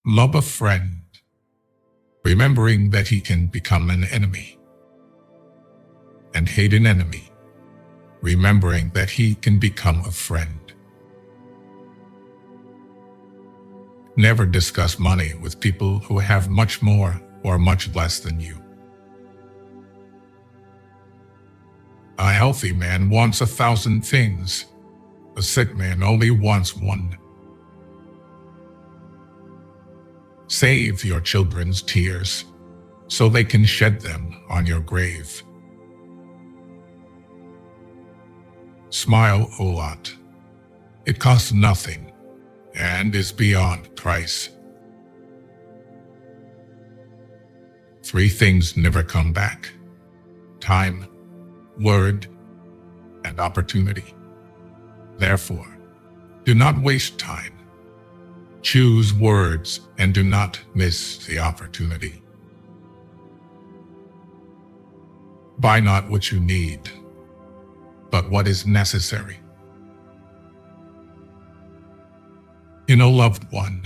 Love a friend, remembering that he can become an enemy. And hate an enemy, remembering that he can become a friend. Never discuss money with people who have much more or much less than you. A healthy man wants 1,000 things. A sick man only wants one. Save your children's tears so they can shed them on your grave. Smile a lot. It costs nothing and is beyond price. 3 things never come back: time, word, and opportunity. Therefore, do not waste time. Choose words and do not miss the opportunity. Buy not what you need, but what is necessary. In a loved one,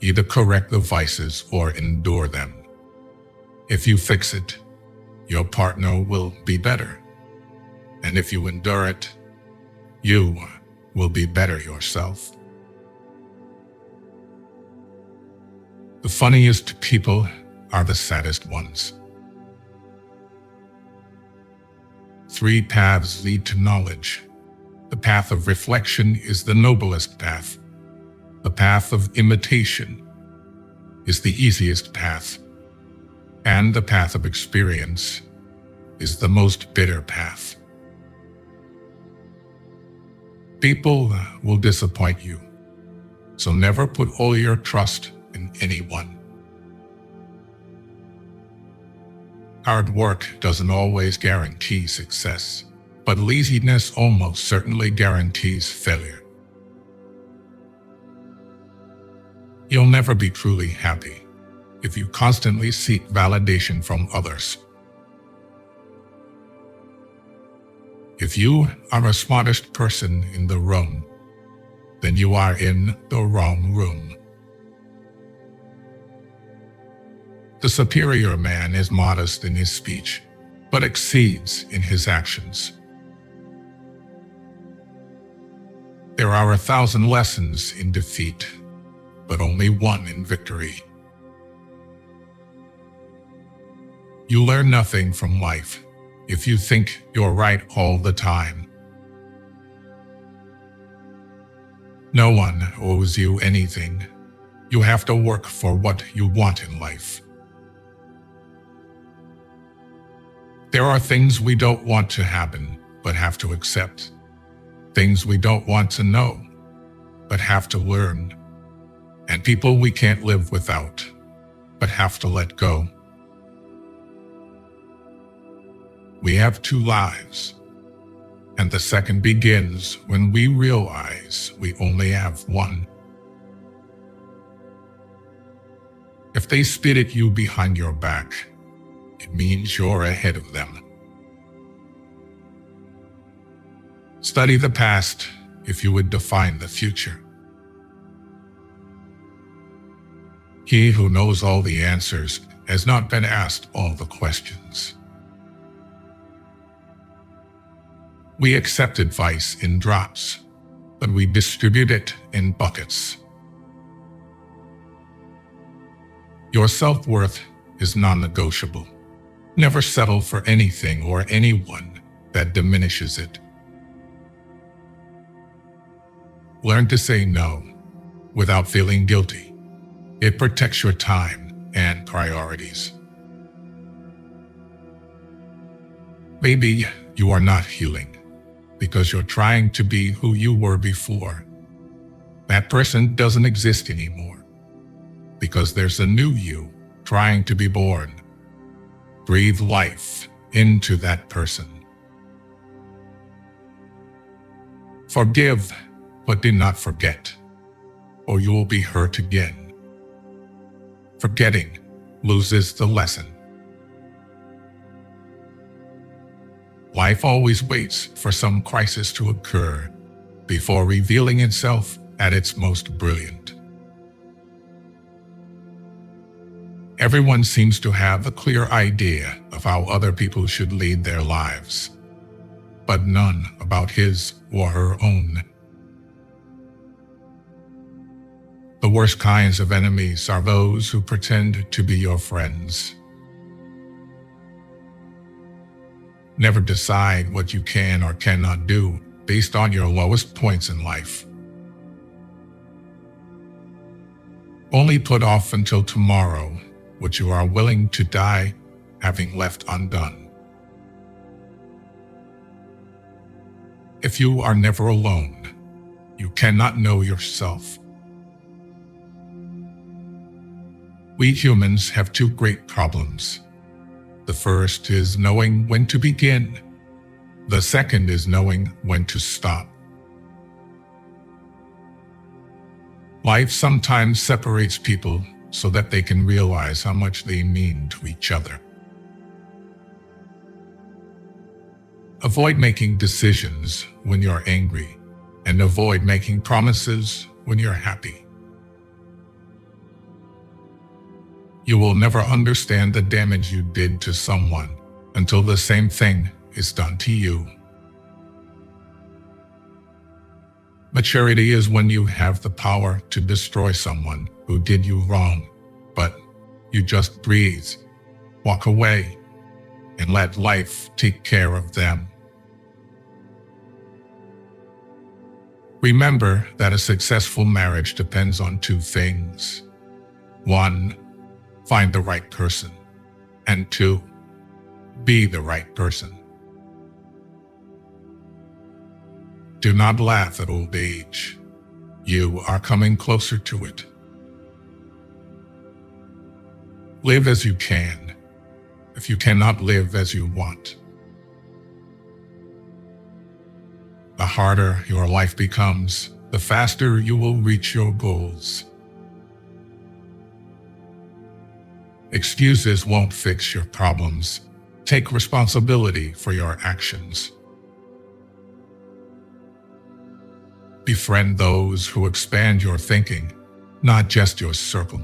either correct the vices or endure them. If you fix it, your partner will be better. And if you endure it, you will be better yourself. The funniest people are the saddest ones. 3 paths lead to knowledge. The path of reflection is the noblest path. The path of imitation is the easiest path. And the path of experience is the most bitter path. People will disappoint you, so never put all your trust in anyone. Hard work doesn't always guarantee success, but laziness almost certainly guarantees failure. You'll never be truly happy if you constantly seek validation from others. If you are the smartest person in the room, then you are in the wrong room. The superior man is modest in his speech, but exceeds in his actions. There are 1,000 lessons in defeat, but only one in victory. You learn nothing from life if you think you're right all the time. No one owes you anything. You have to work for what you want in life. There are things we don't want to happen, but have to accept. Things we don't want to know, but have to learn. And people we can't live without, but have to let go. We have 2 lives, and the second begins when we realize we only have one. If they spit at you behind your back, it means you're ahead of them. Study the past if you would define the future. He who knows all the answers has not been asked all the questions. We accept advice in drops, but we distribute it in buckets. Your self-worth is non-negotiable. Never settle for anything or anyone that diminishes it. Learn to say no without feeling guilty. It protects your time and priorities. Maybe you are not healing because you're trying to be who you were before. That person doesn't exist anymore because there's a new you trying to be born. Breathe life into that person. Forgive, but do not forget, or you will be hurt again. Forgetting loses the lesson. Life always waits for some crisis to occur before revealing itself at its most brilliant. Everyone seems to have a clear idea of how other people should lead their lives, but none about his or her own. The worst kinds of enemies are those who pretend to be your friends. Never decide what you can or cannot do based on your lowest points in life. Only put off until tomorrow what you are willing to die having left undone. If you are never alone, you cannot know yourself. We humans have two great problems. The first is knowing when to begin. The second is knowing when to stop. Life sometimes separates people so that they can realize how much they mean to each other. Avoid making decisions when you're angry, and avoid making promises when you're happy. You will never understand the damage you did to someone until the same thing is done to you. Maturity is when you have the power to destroy someone who did you wrong, but you just breathe, walk away, and let life take care of them. Remember that a successful marriage depends on two things. 1, find the right person, and 2, be the right person. Do not laugh at old age. You are coming closer to it. Live as you can, if you cannot live as you want. The harder your life becomes, the faster you will reach your goals. Excuses won't fix your problems. Take responsibility for your actions. Befriend those who expand your thinking, not just your circle.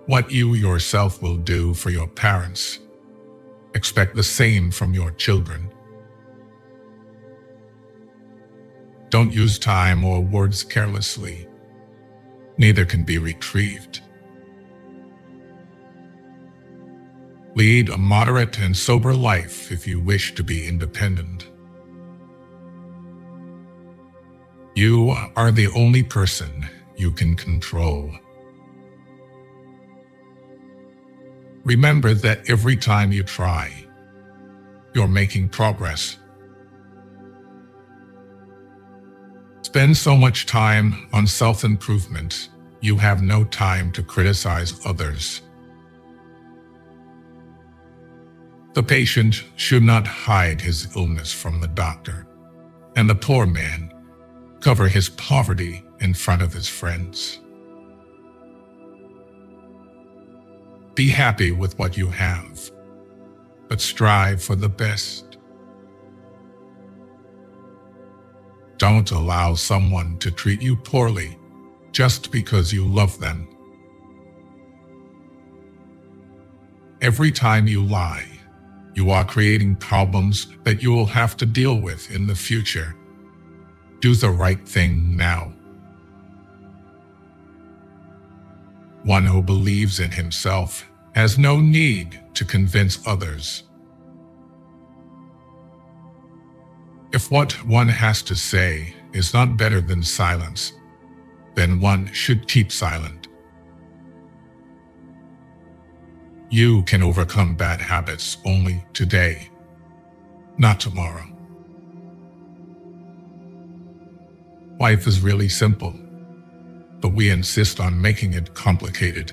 What you yourself will do for your parents, expect the same from your children. Don't use time or words carelessly. Neither can be retrieved. Lead a moderate and sober life if you wish to be independent. You are the only person you can control. Remember that every time you try, you're making progress. Spend so much time on self-improvement, you have no time to criticize others. The patient should not hide his illness from the doctor, and the poor man cover his poverty in front of his friends. Be happy with what you have, but strive for the best. Don't allow someone to treat you poorly just because you love them. Every time you lie, you are creating problems that you will have to deal with in the future. Do the right thing now. One who believes in himself has no need to convince others. If what one has to say is not better than silence, then one should keep silent. You can overcome bad habits only today, not tomorrow. Life is really simple, but we insist on making it complicated.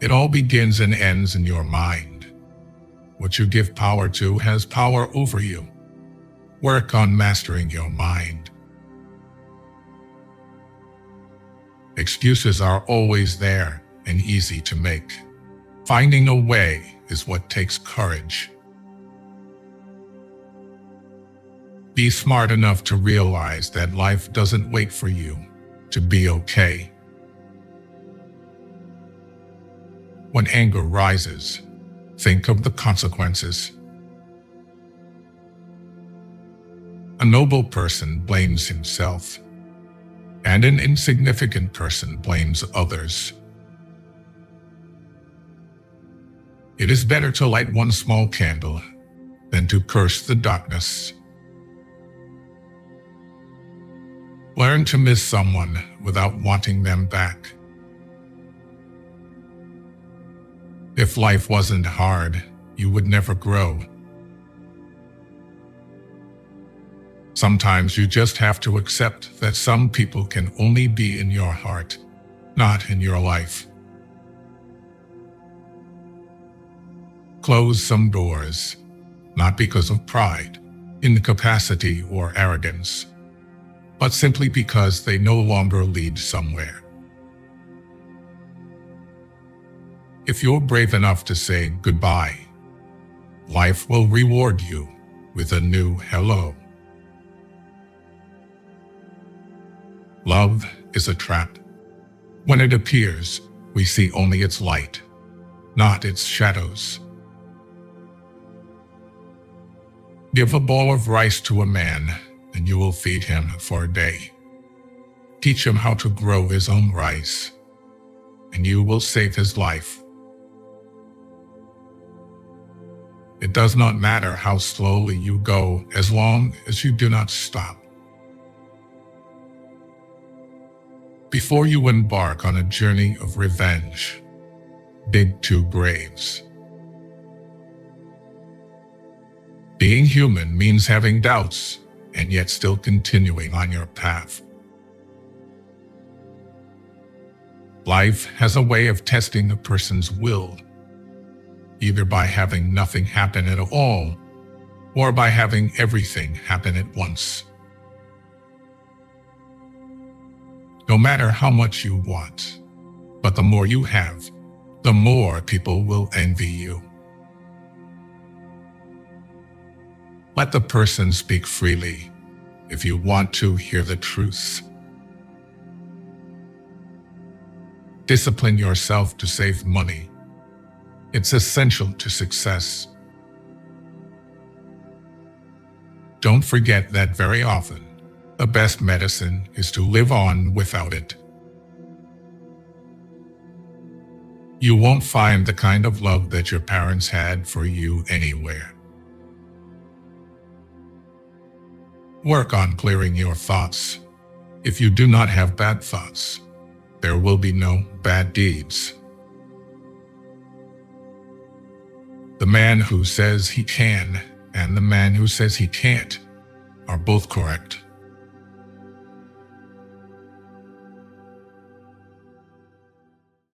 It all begins and ends in your mind. What you give power to has power over you. Work on mastering your mind. Excuses are always there and easy to make. Finding a way is what takes courage. Be smart enough to realize that life doesn't wait for you to be okay. When anger rises, think of the consequences. A noble person blames himself, and an insignificant person blames others. It is better to light one small candle than to curse the darkness. Learn to miss someone without wanting them back. If life wasn't hard, you would never grow. Sometimes you just have to accept that some people can only be in your heart, not in your life. Close some doors, not because of pride, incapacity, or arrogance, but simply because they no longer lead somewhere. If you're brave enough to say goodbye, life will reward you with a new hello. Love is a trap. When it appears, we see only its light, not its shadows. Give a bowl of rice to a man, and you will feed him for a day. Teach him how to grow his own rice, and you will save his life. It does not matter how slowly you go as long as you do not stop. Before you embark on a journey of revenge, dig 2 graves. Being human means having doubts and yet still continuing on your path. Life has a way of testing a person's will, either by having nothing happen at all or by having everything happen at once. No matter how much you want, but the more you have, the more people will envy you. Let the person speak freely if you want to hear the truth. Discipline yourself to save money. It's essential to success. Don't forget that very often, the best medicine is to live on without it. You won't find the kind of love that your parents had for you anywhere. Work on clearing your thoughts. If you do not have bad thoughts, there will be no bad deeds. The man who says he can and the man who says he can't are both correct.